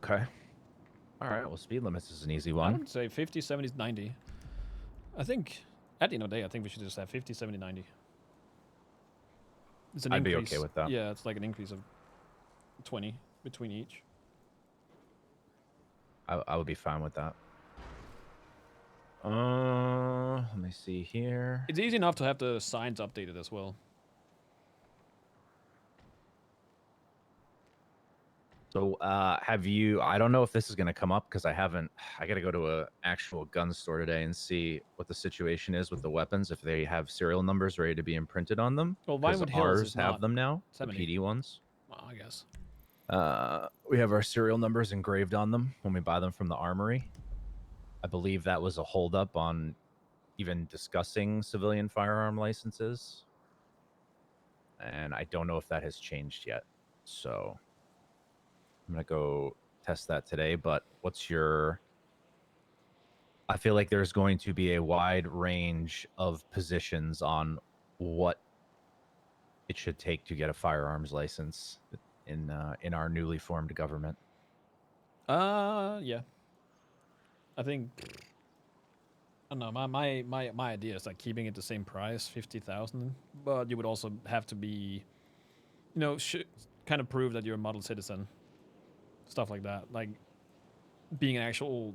Okay. All right. Well, speed limits is an easy I one. would say 50, 70, 90. I think at the end of the day, I think we should just have 50, 70, 90. It's an I'd be okay increase. with that. Yeah, it's like an increase of 20 between each. I would be fine with that. Let me see here. It's easy enough to have the signs updated as well. So, have you? I don't know if this is going to come up because I haven't. I got to go to a actual gun store today and see what the situation is with the weapons. If they have serial numbers ready to be imprinted on them, Well, because Vinewood Hills ours is have not them now. The 70. PD ones. Well, I guess. We have our serial numbers engraved on them when we buy them from the armory. I believe that was a holdup on even discussing civilian firearm licenses, and I don't know if that has changed yet. So I'm gonna go test that today. But what's your? I feel like there's going to be a wide range of positions on what it should take to get a firearms license in our newly formed government. Yeah. I think I don't know. My idea is like keeping it the same price, 50,000. But you would also have to be, kind of prove that you're a model citizen, stuff like that. Like being an actual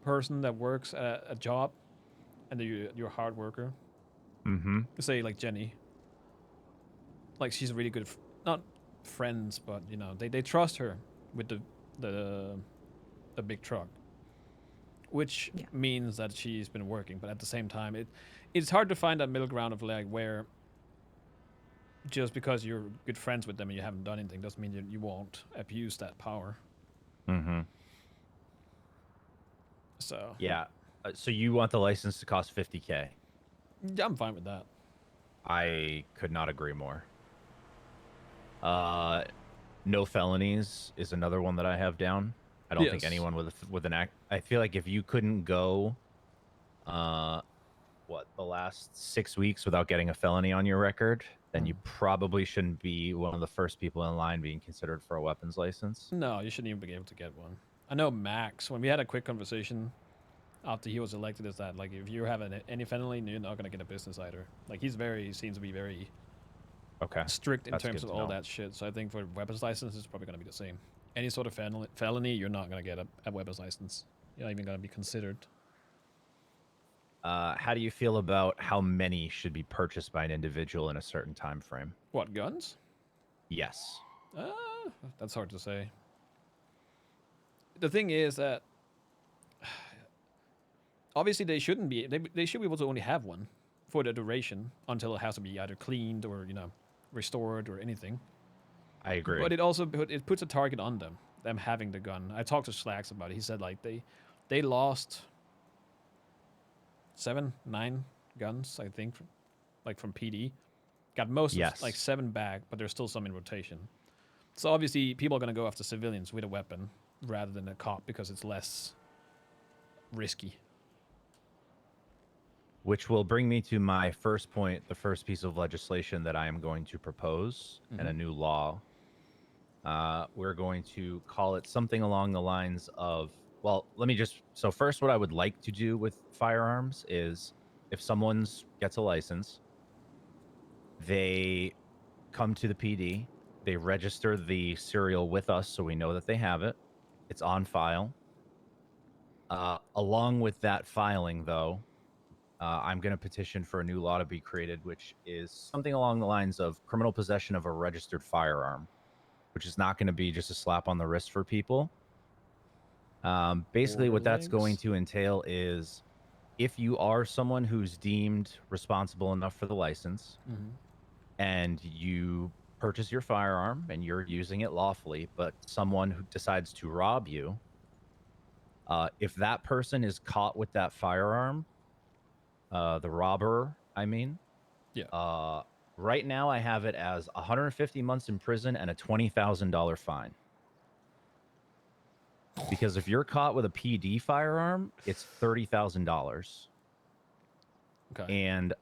person that works at a job, and that you're a hard worker. Mm-hmm. Say like Jenny, like she's a really good, not friends, but they trust her with the the big truck, which Yeah. means that she's been working. But at the same time, it's hard to find that middle ground of like where just because you're good friends with them and you haven't done anything doesn't mean you won't abuse that power. Mm-hmm. So Yeah. So you want the license to cost 50K? yeah, I'm fine with that. I could not agree more. Uh, no felonies is another one that I have down. I don't think Yes. anyone with an act. I feel like if you couldn't go, uh, what, the last 6 weeks without getting a felony on your record, then you probably shouldn't be one of the first people in line being considered for a weapons license. No, you shouldn't even be able to get one. I know Max, when we had a quick conversation after he was elected, is that like if you have any felony, you're not gonna get a business either. Like he seems to be very Okay. strict in That's terms good of to all know. that shit. So I think for weapons license, it's probably gonna be the same. Any sort of felony, you're not gonna get a weapons license. You're not even gonna be considered. How do you feel about how many should be purchased by an individual in a certain time frame? What, guns? Yes. Uh, that's hard to say. The thing is that obviously they shouldn't be. They should be able to only have one for the duration until it has to be either cleaned or restored or anything. I agree. But it puts a target on them having the gun. I talked to Slacks about it. He said like they lost 7, 9 guns, I think, like from PD. Got most of like Yes. 7 back, but there's still some in rotation. So obviously people are gonna go after civilians with a weapon rather than a cop because it's less risky. Which will bring me to my first point, the first piece of legislation that I am going to propose and a new law. We're going to call it something along the lines of, well, let me just, so first, what I would like to do with firearms is if someone's gets a license, they come to the PD, they register the serial with us so we know that they have it. It's on file. Along with that filing, though, I'm going to petition for a new law to be created, which is something along the lines of criminal possession of a registered firearm, which is not going to be just a slap on the wrist for people. Basically, what that's going Borderlands. to entail is if you are someone who's deemed responsible enough for the license and you purchase your firearm and you're using it lawfully, but someone who decides to rob you, if that person is caught with that firearm, the robber, I mean, Yeah. right now I have it as 150 months in prison and a $20,000 fine. Because if you're caught with a PD firearm, it's $30,000. Okay. And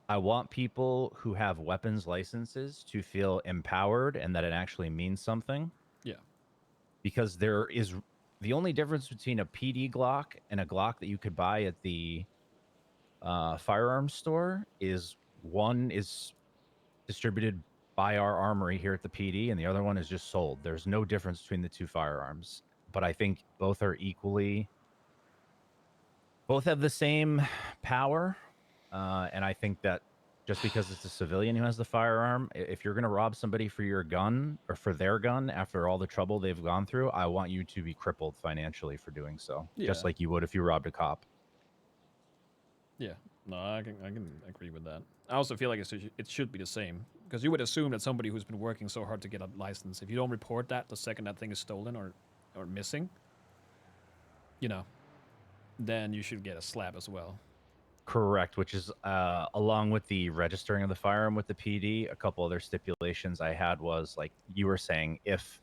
I want people who have weapons licenses to feel empowered and that it actually means something. Yeah. because there is the only difference between a PD Glock and a Glock that you could buy at the firearms store is one is distributed by our armory here at the PD, and the other one is just sold. There's no difference between the two firearms, but I think both are both have the same power. And I think that just because it's a civilian who has the firearm, if you're going to rob somebody for your gun or for their gun after all the trouble they've gone through, I want you to be crippled financially for doing so, Yeah. just like you would if you robbed a cop. Yeah. No, I can agree with that. I also feel like it should be the same because you would assume that somebody who's been working so hard to get a license, if you don't report that the second that thing is stolen or missing, you know, then you should get a slap as well. Correct, which is along with the registering of the firearm with the PD. A couple other stipulations I had was like you were saying, if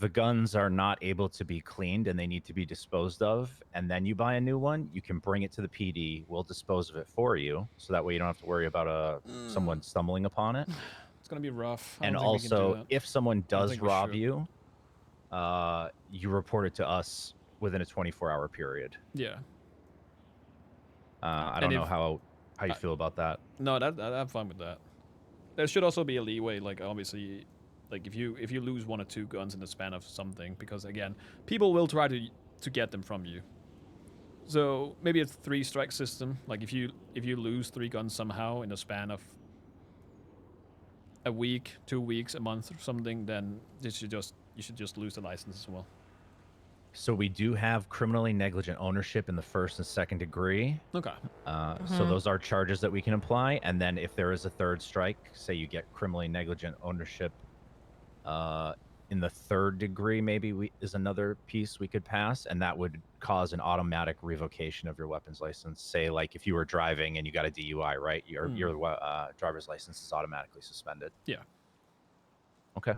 the guns are not able to be cleaned and they need to be disposed of, and then you buy a new one, you can bring it to the PD. We'll dispose of it for you, so that way you don't have to worry about someone stumbling upon it. It's gonna be rough. And also, if someone does rob should. you, you report it to us within a 24-hour period. Yeah. I don't know how you feel about that. No, that I'm fine with that. There should also be a leeway, like obviously, like if you lose 1 or 2 guns in the span of something, because again, people will try to get them from you. So maybe a 3-strike system. Like if you lose 3 guns somehow in the span of a week, 2 weeks, a month, or something, then you should just lose the license as well. So we do have criminally negligent ownership in the 1st and 2nd degree. Okay. So those are charges that we can apply. And then if there is a 3rd strike, say you get criminally negligent ownership in the 3rd degree, maybe is another piece we could pass, and that would cause an automatic revocation of your weapons license. Say like if you were driving and you got a DUI, right? Your driver's license is automatically suspended. Yeah. Okay.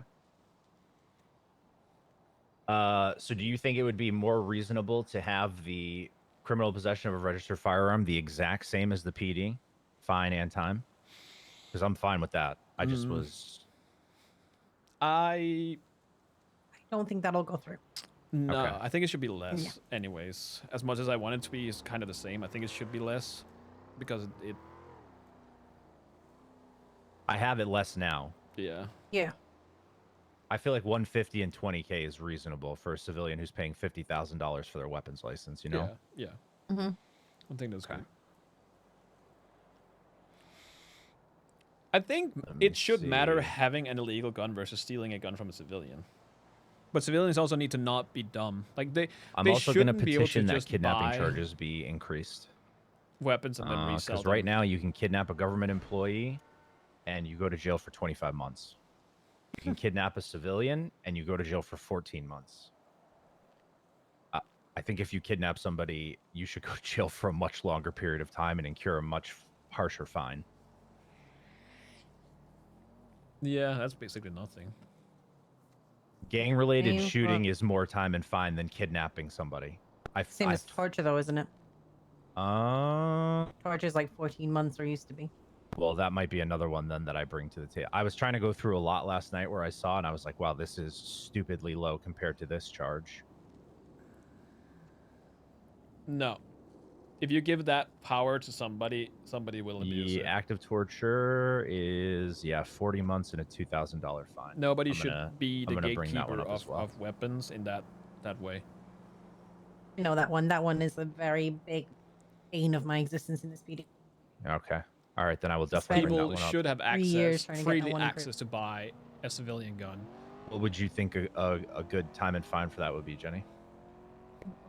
So do you think it would be more reasonable to have the criminal possession of a registered firearm the exact same as the PD, fine and time? Because I'm fine with that. I just was. I don't think that'll go through. No, Okay. I think it should be less. Anyways, as much as I want it to be, it's kind of the same. I think it should be less because it. I have it less now. Yeah. Yeah. I feel like 150 and 20K is reasonable for a civilian who's paying $50,000 for their weapons license. You know. Yeah. Mm-hmm. I think that's good. I think it should matter having an illegal gun versus stealing a gun from a civilian. But civilians also need to not be dumb. Like I'm they also going to shouldn't be able petition to that just kidnapping buy charges be increased. weapons and then resell Because them. right now you can kidnap a government employee and you go to jail for 25 months. You can kidnap a civilian and you go to jail for 14 months. I think if you kidnap somebody, you should go to jail for a much longer period of time and incur a much harsher fine. Yeah, that's basically nothing. Gang-related shooting is more time and fine than kidnapping somebody. Same as torture, though, isn't it? Uh, Torture is like 14 months or used to be. Well, that might be another one then that I bring to the table. I was trying to go through a lot last night where I saw, and I was like, wow, this is stupidly low compared to this charge. No. If you give that power to somebody, somebody will abuse it. The act of torture is, 40 months and a $2,000 fine. Nobody should be the gatekeeper of of weapons in that way. You know, that one is a very big bane of my existence in this PD. Okay. All right, then I will definitely bring that one up. People should have access, freely access to buy a civilian gun. What would you think a good time and fine for that would be, Jenny?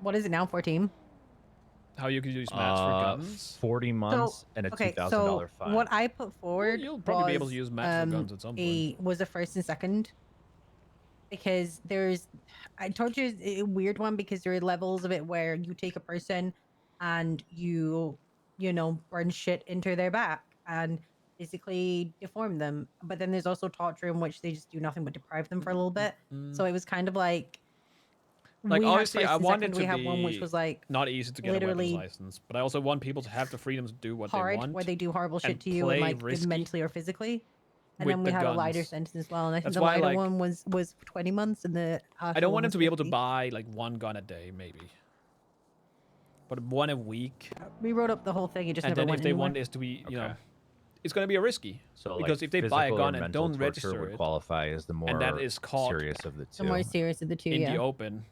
What is it now, 14? How you could use mats for guns? 40 months and a $2,000 fine. What I put forward you'll probably be able to use mats for guns at some point. Was a 1st and 2nd. Because torture is a weird one because there are levels of it where you take a person and you burn shit into their back and basically deform them. But then there's also torture in which they just do nothing but deprive them for a little bit. So it was kind of like obviously I wanted to have one which was like not easy to get a weapons license, but I also want people to have the freedom to do what they want. Where they do horrible shit to you and like mentally or physically. And with then we the have a lighter guns. sentence as well. And I think That's the why, lighter like, one was 20 months, and the I harsher don't one want them was to be able to 50. buy like one gun a day, maybe, but one a week. We wrote up the whole thing. It just And never then went if they anywhere. want this to be, you know, Okay. it's going to be a risky. So Because like if they buy a physical gun or and mental don't torture register would it, qualify as the more and that is caught serious of the The two. more serious of the two, in yeah. the open,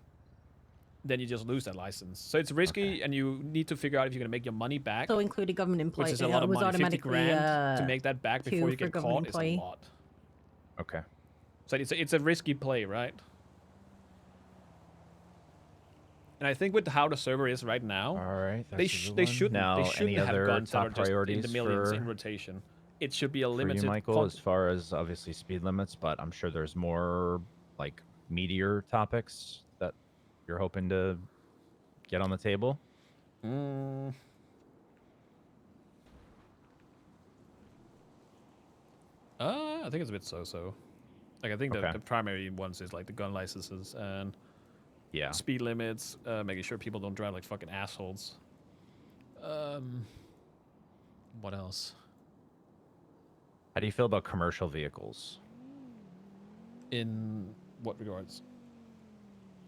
then you just lose that license. So it's risky, and you need to figure out if you're going to make your money back, So including government which employee, is a lot it of was money. 50 automatically grand to make that back before 2 you for get government caught is a employee. lot. Okay. So it's a risky play, right? And I think with how the server is right now, All right. they That's a good they one. shouldn't Now, they shouldn't any have other guns that are top just in priorities the millions for in rotation. It should be a for you, limited Michael, as far as obviously speed limits, but I'm sure there's more like meteor topics that you're hoping to get on the table. Mm. I think it's a bit so-so. Like, I think Okay. the primary ones is like the gun licenses and Yeah. speed limits, making sure people don't drive like fucking assholes. What else? How do you feel about commercial vehicles? In what regards?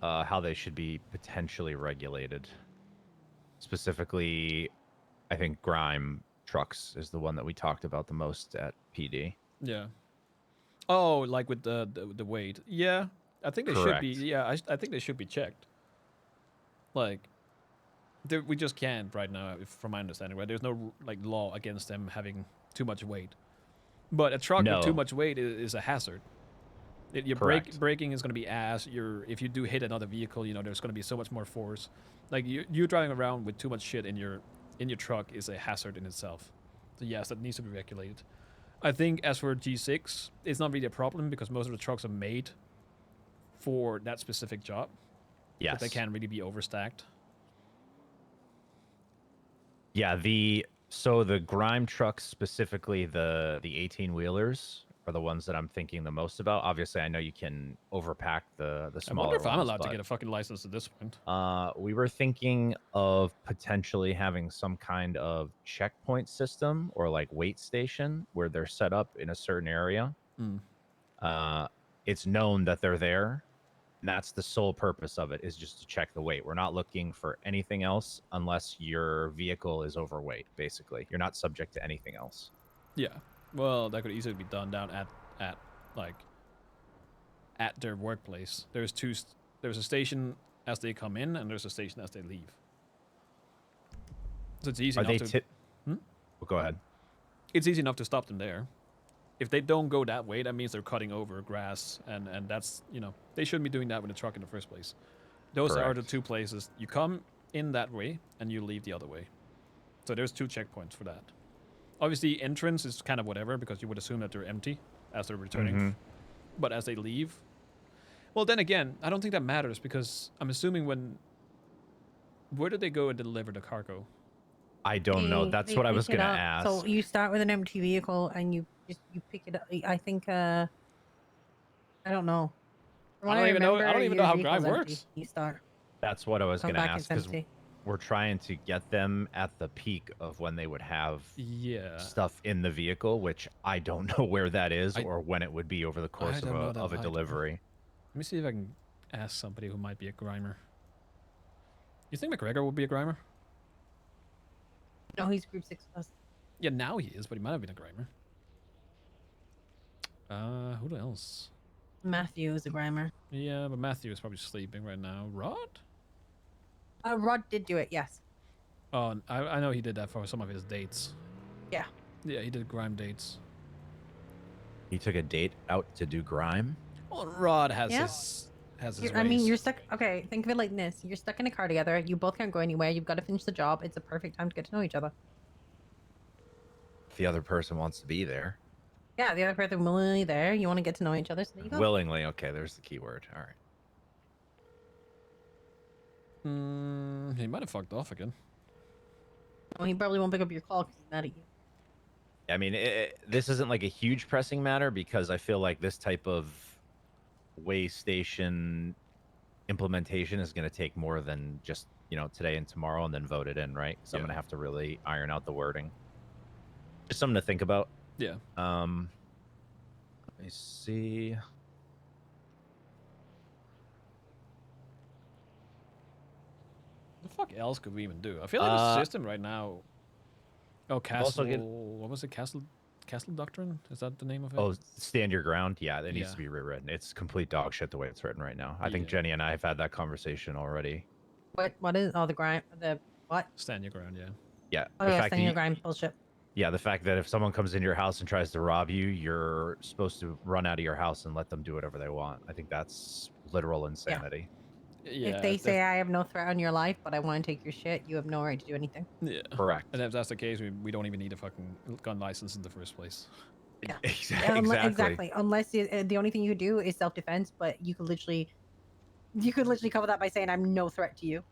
How they should be potentially regulated. Specifically, I think grime trucks is the one that we talked about the most at PD. Yeah. Oh, like with the weight. Yeah, I think they should be. Correct. Yeah, I think they should be checked. Like, we just can't right now, from my understanding. Right, there's no like law against them having too much weight. But a truck with too No. much weight is a hazard. Your Correct. braking is going to be ass. If you do hit another vehicle, you know there's going to be so much more force. Like you driving around with too much shit in your truck is a hazard in itself. So yes, that needs to be regulated. I think as for G6, it's not really a problem because most of the trucks are made for that specific job. Yes. But they can't really be overstacked. Yeah, so the grime trucks, specifically the 18 wheelers, are the ones that I'm thinking the most about. Obviously, I know you can overpack the I smaller wonder if ones, I'm allowed to but, get a fucking license at this point. we were thinking of potentially having some kind of checkpoint system or like weight station where they're set up in a certain area. Mm. It's known that they're there. And that's the sole purpose of it, is just to check the weight. We're not looking for anything else unless your vehicle is overweight, basically. You're not subject to anything else. Yeah. Well, that could easily be done down at like at their workplace. There's a station as they come in, and there's a station as they leave. So it's easy Are enough they to. well, go ahead. It's easy enough to stop them there. If they don't go that way, that means they're cutting over grass, and that's, you know, they shouldn't be doing that with a truck in the first place. Those are the Correct. two places. You come in that way, and you leave the other way. So there's 2 checkpoints for that. Obviously, entrance is kind of whatever, because you would assume that they're empty as they're returning. Mhm. But as they leave... Well, then again, I don't think that matters, because I'm assuming where do they go and deliver the cargo? I don't know. That's what I was pick it going to up. ask. So you start with an empty vehicle and you pick it up. I think I don't know. From I what don't even know remember, how your Grime vehicle's empty. works. You start. That's what I was Come going to back, ask, it's because empty. we're trying to get them at the peak of when they would have Yeah. stuff in the vehicle, which I don't know where that is I- or when it would be over the course don't know that of a either. delivery. Let me see if I can ask somebody who might be a grimer. You think McGregor would be a grimer? No, he's group 6 plus. Yeah, now he is, but he might have been a grimer. Who else? Matthew is a grimer. Yeah, but Matthew is probably sleeping right now. Rod? Rod did do it, yes. Oh, I know he did that for some of his dates. Yeah. Yeah, he did grime dates. He took a date out to do grime. Well, Rod has Yeah. his I mean, ways. you're stuck. Okay, think of it like this: you're stuck in a car together. You both can't go anywhere. You've got to finish the job. It's a perfect time to get to know each other. If the other person wants to be there. Yeah, the other person willingly there. You want to get to know each other, so there you go. Willingly. Okay, there's the key word. All right. He might have fucked off again. Well, he probably won't pick up your call because he's mad at you. I mean, this isn't like a huge pressing matter because I feel like this type of way station implementation is going to take more than just, today and tomorrow and then vote it in, right? Because I'm going to have to really iron out the wording. Just something to think about. Yeah. Let me see. What the fuck else could we even do? I feel like the Uh, system right now. Oh, I've also Castle. get What was it? Castle Doctrine? Is that the name of it? oh, stand your ground. Yeah, it needs Yeah. to be rewritten. It's complete dog shit the way it's written right now. I think Yeah. Jenny and I have had that conversation already. What is the grind? The what? Stand your ground. Yeah. Yeah, Oh the yeah, fact that standing your grind bullshit. yeah, the fact that if someone comes into your house and tries to rob you, you're supposed to run out of your house and let them do whatever they want. I think that's literal insanity. Yeah. If they say I have no threat on your life, but I want to take your shit, you have no right to do anything. Yeah. Correct. And if that's the case, we don't even need a fucking gun license in the first place. Yeah. Exactly. Exactly. Unless the only thing you could do is self-defense, but you could literally cover that by saying I'm no threat to you.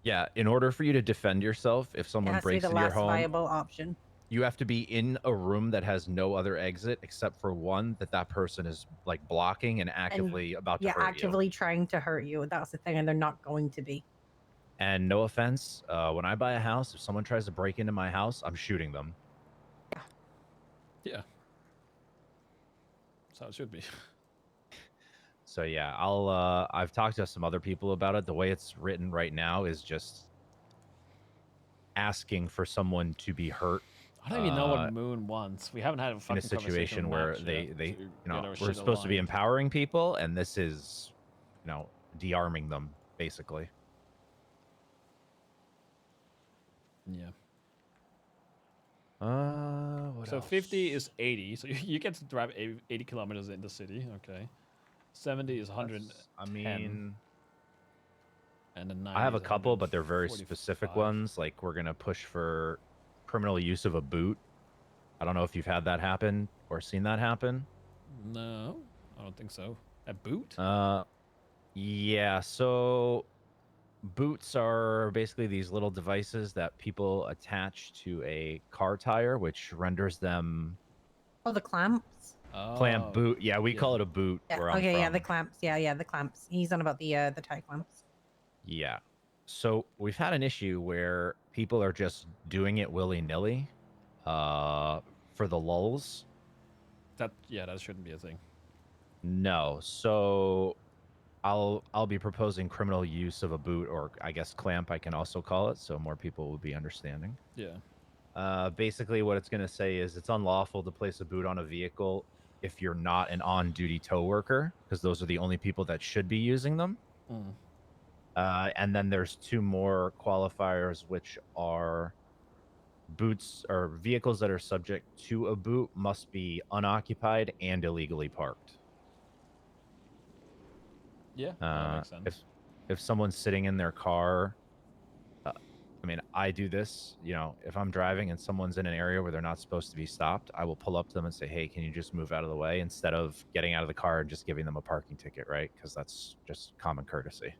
Yeah, in order for you to defend yourself, if It someone has to be breaks the into your last home, viable option. you have to be in a room that has no other exit except for one that person is like blocking and actively about to Yeah, hurt you. actively trying to hurt you. That's the thing, and they're not going to be. And no offense, when I buy a house, if someone tries to break into my house, I'm shooting them. Yeah. That's how it should be. So yeah, I've talked to some other people about it. The way it's written right now is just asking for someone to be hurt I don't even know what Moon wants. We haven't had a fucking in a situation conversation where with they Max yet you to know, get our we're shit supposed to be aligned. empowering people, and this is, you know, de-arming them basically. Yeah. What So else? 50 is 80. So you get to drive 80 kilometers in the city. Okay. 70 is 110. I mean, And then 90 I have a is couple, but they're very specific 145. ones. Like we're gonna push for criminal use of a boot. I don't know if you've had that happen or seen that happen. No, I don't think so. A boot? Yeah. So boots are basically these little devices that people attach to a car tire, which renders them Oh, the clamps. clamp Oh, boot. Yeah, we yeah. call it a boot Yeah. where I'm Okay. Yeah, the from. clamps. Yeah, the clamps. He's on about the tie clamps. Yeah. So we've had an issue where people are just doing it willy-nilly for the lulls. That shouldn't be a thing. No. So I'll be proposing criminal use of a boot, or I guess clamp I can also call it, so more people will be understanding. Yeah. Basically what it's going to say is it's unlawful to place a boot on a vehicle if you're not an on-duty tow worker, because those are the only people that should be using them. Mm. And then there's two more qualifiers, which are boots or vehicles that are subject to a boot must be unoccupied and illegally parked. Yeah, that makes sense. If someone's sitting in their car, I mean, I do this, you know, if I'm driving and someone's in an area where they're not supposed to be stopped, I will pull up to them and say, hey, can you just move out of the way, instead of getting out of the car and just giving them a parking ticket, right? Because that's just common courtesy.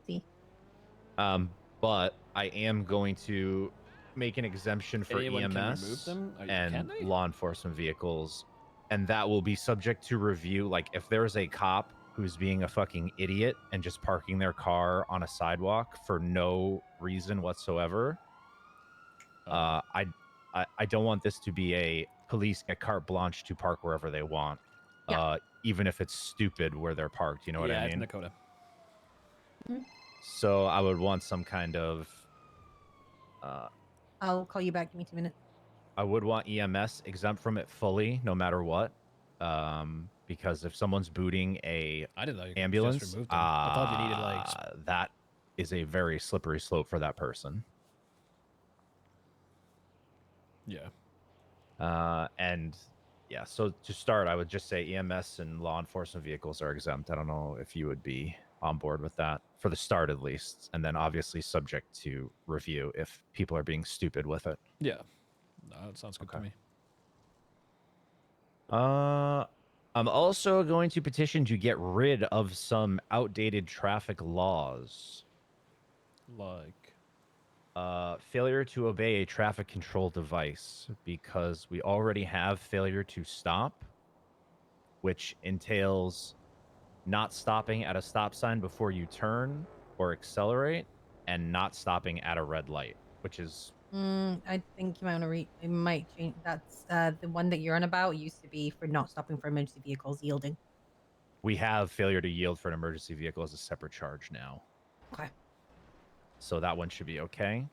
See. But I am going to make an exemption for Anyone can remove EMS them? Can and they? law enforcement vehicles, and that will be subject to review. Like if there's a cop who's being a fucking idiot and just parking their car on a sidewalk for no reason whatsoever, Oh. I don't want this to be a police get carte blanche to park wherever they want, even if it's stupid where they're parked. You know what I Yeah, it's mean? Dakota. So I would want some kind of. I'll call you back. Give me 2 minutes. I would want EMS exempt from it fully, no matter what. Because if someone's booting a I didn't know you could ambulance, just remove them. I thought you needed like that is a very slippery slope for that person. yeah. And yeah, so to start, I would just say EMS and law enforcement vehicles are exempt. I don't know if you would be on board with that for the start, at least, and then obviously subject to review if people are being stupid with it. Yeah. No, that sounds good to me. I'm also going to petition to get rid of some outdated traffic laws. Like Failure to obey a traffic control device, because we already have failure to stop, which entails not stopping at a stop sign before you turn or accelerate, and not stopping at a red light, which is I think you might want to read. It might change. That's the one that you're on about used to be for not stopping for emergency vehicles yielding. We have failure to yield for an emergency vehicle as a separate charge now. Okay. So that one should be okay.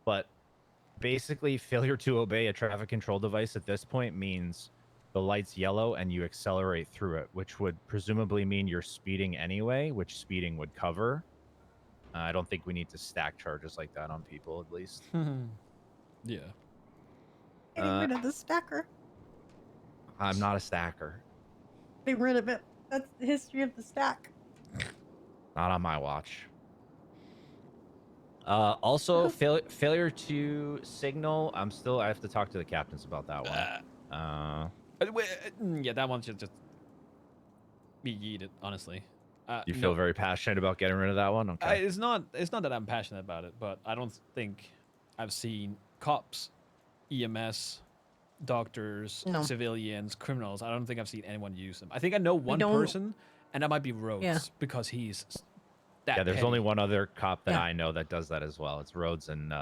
But basically, failure to obey a traffic control device at this point means the light's yellow and you accelerate through it, which would presumably mean you're speeding anyway, which speeding would cover. I don't think we need to stack charges like that on people, at least. Yeah. Getting rid of the stacker. I'm not a stacker. Getting rid of it. That's the history of the stack. Not on my watch. Also, failure to signal. I have to talk to the captains about that one. Yeah, that one should just be yeeted, honestly. You feel very passionate about getting rid of that one? Okay. It's not that I'm passionate about it, but I don't think I've seen cops, EMS, doctors, No. civilians, criminals. I don't think I've seen anyone use them. I think I know one person, and that might be Rhodes, because he's that Yeah, there's petty. only one other cop that I know that does that as well. It's Rhodes and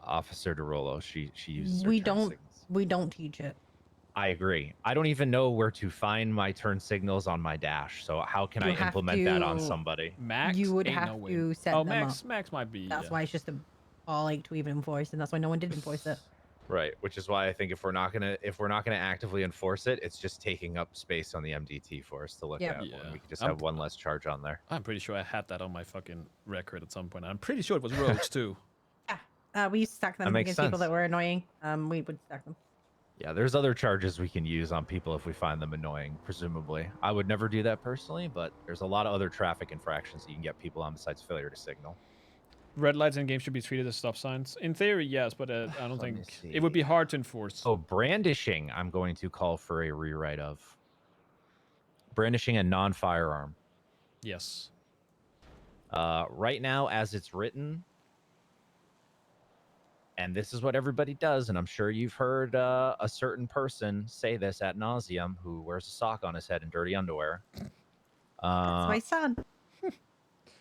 Officer DeRollo. She uses her turn signals. We don't teach it. I agree. I don't even know where to find my turn signals on my dash. So how can I implement that on somebody? Max, you would ain't have no way. to set Oh, them Max, up. Max might be. That's why it's just a ball ache to even enforce, and that's why no one did enforce it. Right, which is why I think if we're not gonna actively enforce it, it's just taking up space on the MDT for us to look at. Yeah. When we could just have one less charge on there. I'm pretty sure I had that on my fucking record at some point. I'm pretty sure it was Rhodes too. Yeah, we used to stack them against people that were annoying. We would stack them. Yeah, there's other charges we can use on people if we find them annoying, presumably. I would never do that personally, but there's a lot of other traffic infractions that you can get people on besides failure to signal. Red lights in games should be treated as stop signs. In theory, yes, but I don't think it would be hard to enforce. Oh, brandishing, I'm going to call for a rewrite of. Brandishing a non-firearm. Yes. Right now, as it's written, and this is what everybody does, and I'm sure you've heard a certain person say this ad nauseum who wears a sock on his head and dirty underwear. That's my son.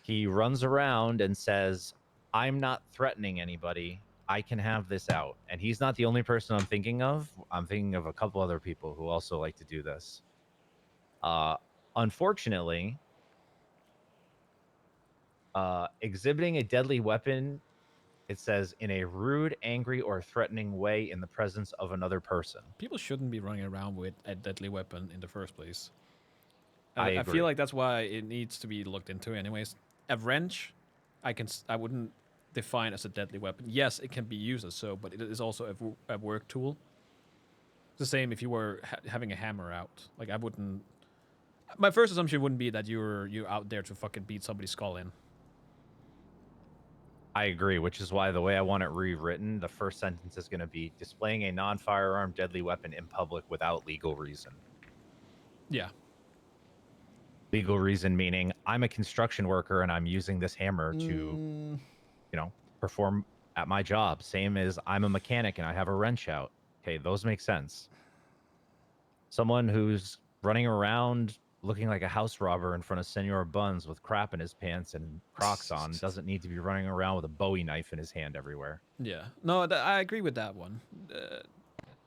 He runs around and says, I'm not threatening anybody. I can have this out. And he's not the only person I'm thinking of. I'm thinking of a couple other people who also like to do this. Unfortunately, exhibiting a deadly weapon, it says, in a rude, angry, or threatening way in the presence of another person. People shouldn't be running around with a deadly weapon in the first place. I feel like that's why it needs to be looked into anyways. A wrench, I wouldn't define as a deadly weapon. Yes, it can be used as so, but it is also a work tool. It's the same if you were having a hammer out. Like, I wouldn't... My first assumption wouldn't be that you're out there to fucking beat somebody's skull in. I agree, which is why the way I want it rewritten, the first sentence is going to be displaying a non-firearm deadly weapon in public without legal reason. Yeah. Legal reason meaning I'm a construction worker and I'm using this hammer to, perform at my job. Same as I'm a mechanic and I have a wrench out. Okay, those make sense. Someone who's running around looking like a house robber in front of Senor Buns with crap in his pants and Crocs on doesn't need to be running around with a Bowie knife in his hand everywhere. Yeah. No, I agree with that one.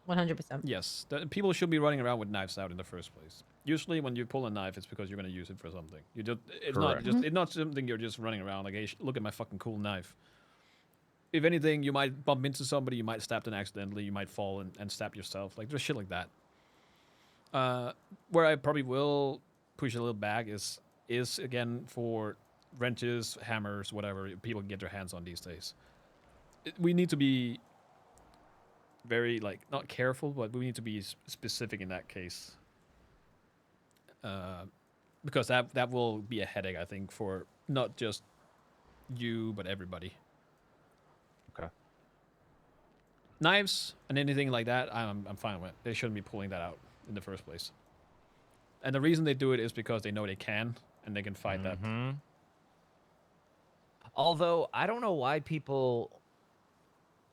100%. Yes. People should be running around with knives out in the first place. Usually when you pull a knife, it's because you're going to use it for something. It's not something you're just running around like, hey, look at my fucking cool knife. If anything, you might bump into somebody, you might stab them accidentally, you might fall and stab yourself. Like, there's shit like that. Where I probably will push a little back is again for wrenches, hammers, whatever people can get their hands on these days. We need to be very, not careful, but we need to be specific in that case. Because that will be a headache, I think, for not just you, but everybody. Okay. Knives and anything like that, I'm fine with. They shouldn't be pulling that out in the first place. And the reason they do it is because they know they can, and they can fight that. Although, I don't know why people...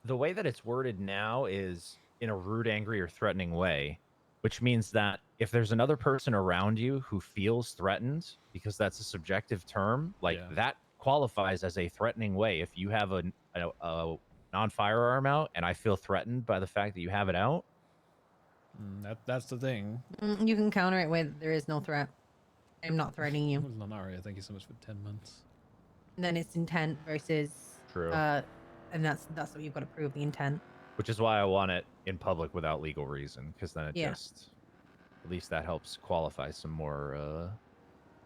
The way that it's worded now is in a rude, angry, or threatening way, which means that if there's another person around you who feels threatened, because that's a subjective term, that qualifies as a threatening way. If you have a non-firearm out and I feel threatened by the fact that you have it out, That's the thing. You can counter it with there is no threat. I'm not threatening you. Lunaria, thank you so much for 10 months. And then it's intent versus True. and that's what you've got to prove, the intent. which is why I want it in public without legal reason, because then it Yeah. just at least that helps qualify some more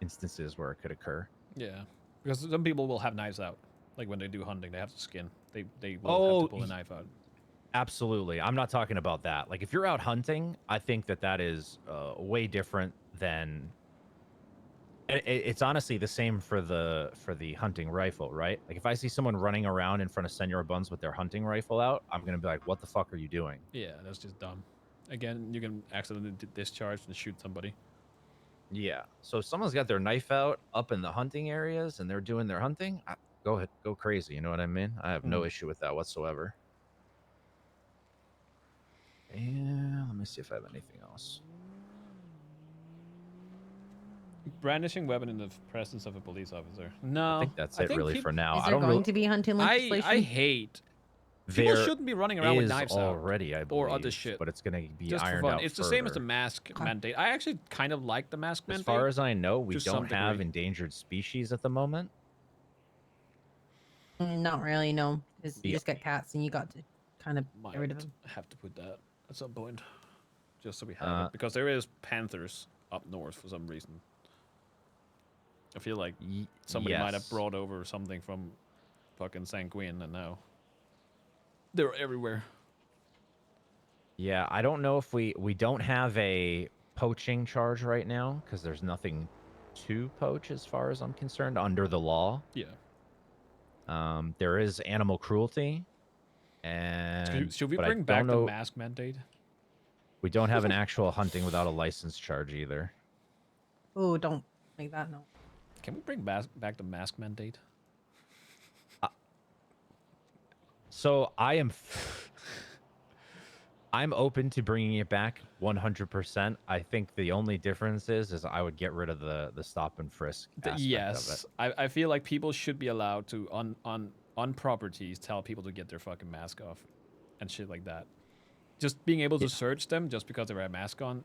instances where it could occur. Yeah, because some people will have knives out. Like when they do hunting, they have to skin. They will have to pull a knife out. Absolutely. I'm not talking about that. Like if you're out hunting, I think that is way different than it's honestly the same for the hunting rifle, right? Like if I see someone running around in front of Senor Buns with their hunting rifle out, I'm going to be like, "What the fuck are you doing?" Yeah, that's just dumb. Again, you can accidentally discharge and shoot somebody. Yeah. So if someone's got their knife out up in the hunting areas and they're doing their hunting, go ahead, go crazy. You know what I mean? I have no issue with that whatsoever. And let me see if I have anything else. Brandishing weapon in the presence of a police officer. No, I think that's it really for now. Is I there don't going really. to be hunting legislation? I hate. People There shouldn't be running around with is knives already, out I believe, or other shit. but it's going to be Just for ironed fun. out. It's the same as the further. mask mandate. I actually kind of like the mask mandate. As far as I know, we to some don't have degree. endangered species at the moment. Not really, no. Because you Yeah. just get cats and you got to kind of Might get rid of them. have to put that at some point, just so we have it, because there is panthers up north for some reason. I feel like somebody might have Yes. brought over something from fucking Sanguine, and now they're everywhere. Yeah, I don't know if we don't have a poaching charge right now because there's nothing to poach as far as I'm concerned under the law. Yeah. There is animal cruelty, and Should we but bring I back don't the know, mask mandate? we don't have an actual hunting without a license charge either. Oh, don't make that no. Can we bring back the mask mandate? So I'm open to bringing it back 100%. I think the only difference is I would get rid of the stop and frisk aspect of it. Yes, I feel like people should be allowed to on properties tell people to get their fucking mask off, and shit like that. Just being able to search them just because they wear a mask on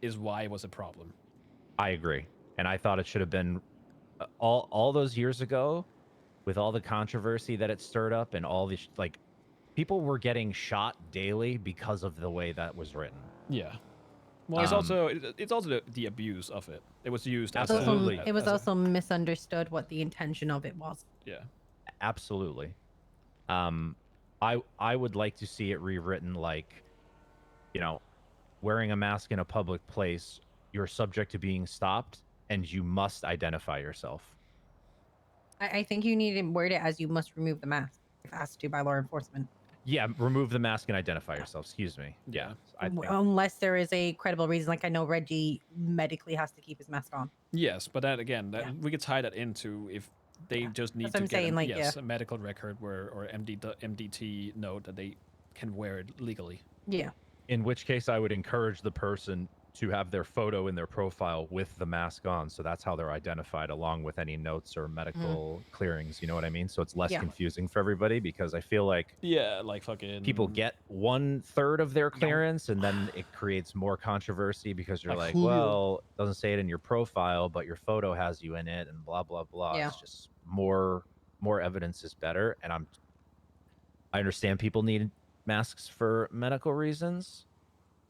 is why it was a problem. I agree, and I thought it should have been all those years ago, with all the controversy that it stirred up and all these like people were getting shot daily because of the way that was written. Yeah. Well, it's also the abuse of it. It was used as Absolutely. It was also misunderstood what the intention of it was. Yeah. Absolutely. I would like to see it rewritten like, you know, wearing a mask in a public place, you're subject to being stopped and you must identify yourself. I think you need to word it as you must remove the mask if asked to by law enforcement. Yeah, remove the mask and identify yourself. Excuse me. Yeah. Unless there is a credible reason, like I know Reggie medically has to keep his mask on. Yes, but that again, we could tie that into if they just need to get a medical record or MDT note that they can wear it legally. Yeah. In which case, I would encourage the person to have their photo in their profile with the mask on, so that's how they're identified, along with any notes or medical clearings. You know what I mean? So it's less confusing for everybody, because I feel like like fucking people get 1/3 of their clearance, and then it creates more controversy because you're like, well, it doesn't say it in your profile, but your photo has you in it, and blah blah blah. Yeah. It's just more evidence is better, and I understand people need masks for medical reasons.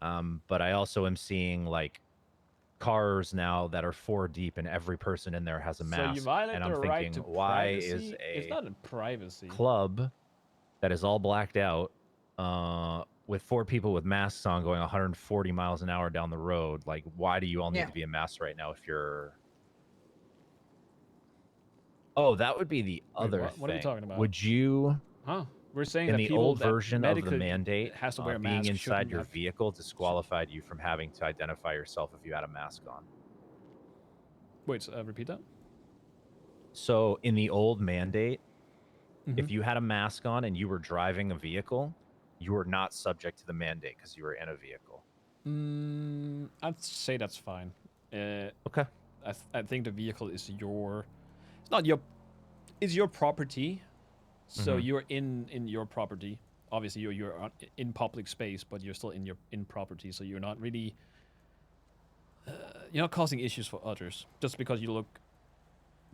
But I also am seeing like cars now that are 4 deep and every person in there has a mask. So you violate and I'm the thinking, right to why privacy? is It's not in privacy. club that is all blacked out with 4 people with masks on going 140 miles an hour down the road? Like, why do you all need to be a mask right now if you're... Oh, that would be the other thing. What are we talking about? Would you... Huh? We're saying in that the people old that version of the medically mandate, has to wear a being mask inside shouldn't your have- vehicle disqualified you from having to identify yourself if you had a mask on. Wait, repeat that? So in the old mandate, if you had a mask on and you were driving a vehicle, you were not subject to the mandate because you were in a vehicle. I'd say that's fine. Okay. I think the vehicle is it's not your, it's your property. So Mhm. you're in your property. Obviously, in public space, but you're still in property. So you're not really you're not causing issues for others just because you look.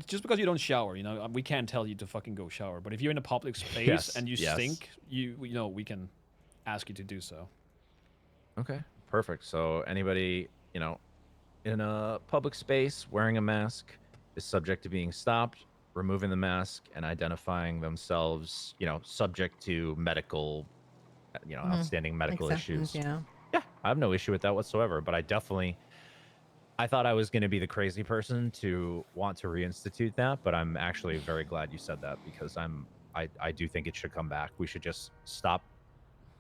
Just because you don't shower, we can't tell you to fucking go shower. But if you're in a public space Yes. and you Yes. stink, we can ask you to do so. Okay. Perfect. So anybody, in a public space wearing a mask is subject to being stopped, removing the mask, and identifying themselves, subject to medical, Mhm. outstanding medical Exceptions, issues. yeah. Yeah, I have no issue with that whatsoever. But I thought I was going to be the crazy person to want to reinstitute that, but I'm actually very glad you said that because I do think it should come back. We should just stop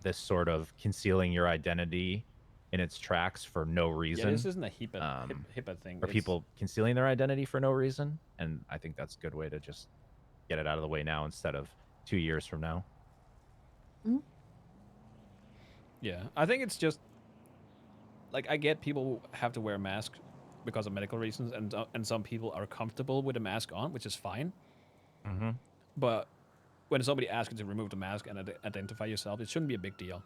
this sort of concealing your identity in its tracks for no Yeah, this reason, isn't a HIPAA thing. or It's people concealing their identity for no reason. And I think that's a good way to just get it out of the way now instead of 2 years from now. Mhm. yeah. I think it's just like I get people have to wear masks because of medical reasons, and some people are comfortable with a mask on, which is fine. Mm-hmm. But when somebody asks you to remove the mask and identify yourself, it shouldn't be a big deal.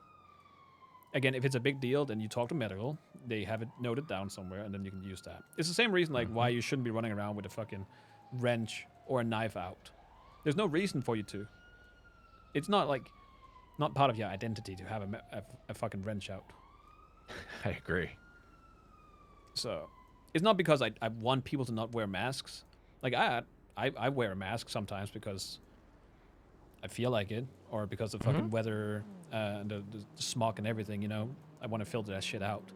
Again, if it's a big deal, then you talk to medical. They have it noted down somewhere, and then you can use that. It's the same reason, like, Mm-hmm. why you shouldn't be running around with a fucking wrench or a knife out. There's no reason for you to. It's not part of your identity to have a fucking wrench out. I agree. So, it's not because I want people to not wear masks. Like, I wear a mask sometimes because I feel like it, or because of Mm-hmm. fucking weather, the smog and everything, I want to filter that shit out.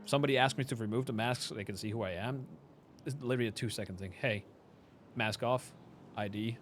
Somebody asked me to remove the mask so they can see who I am. It's literally a 2-second thing. Hey, mask off, ID,